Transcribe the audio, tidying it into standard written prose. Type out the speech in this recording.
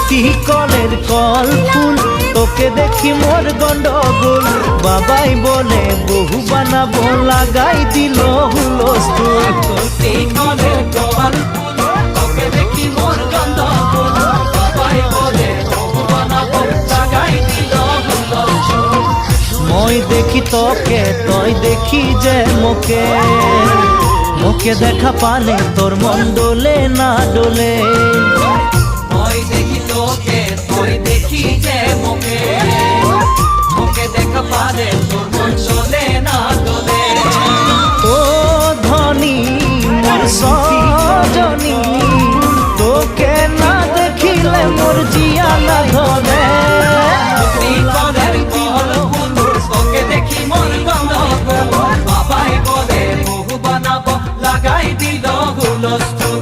সত্যি কলের কল ফুল তোকে দেখি মোর গন্ডগোল বাবাই বলে বহু বানাবো লাগাই দিল হুলস্থুল সত্যি কলের কল ফুল তোকে দেখি মোর গন্ডগোল বাবাই বলে বহু বানাবো লাগাই দিল হুলস্থুল মই দেখি তোকে তই দেখি যে মোকে মোকে দেখা পালে তোর মন ডোলে না ডোলে মই দেখি তোকে তুই দেখি যে মোকে মোকে দেখা পালে তোর মন চলে না দোলে ও ধনী মোর সজনী তোকে না দেখিলে মোর জিয়া না ধরে সত্যি কলের কল ফুল তোকে দেখি মোর গন্ডগোল বাবাই বলে বহু বানাবো লাগাই দিল হুলস্থুল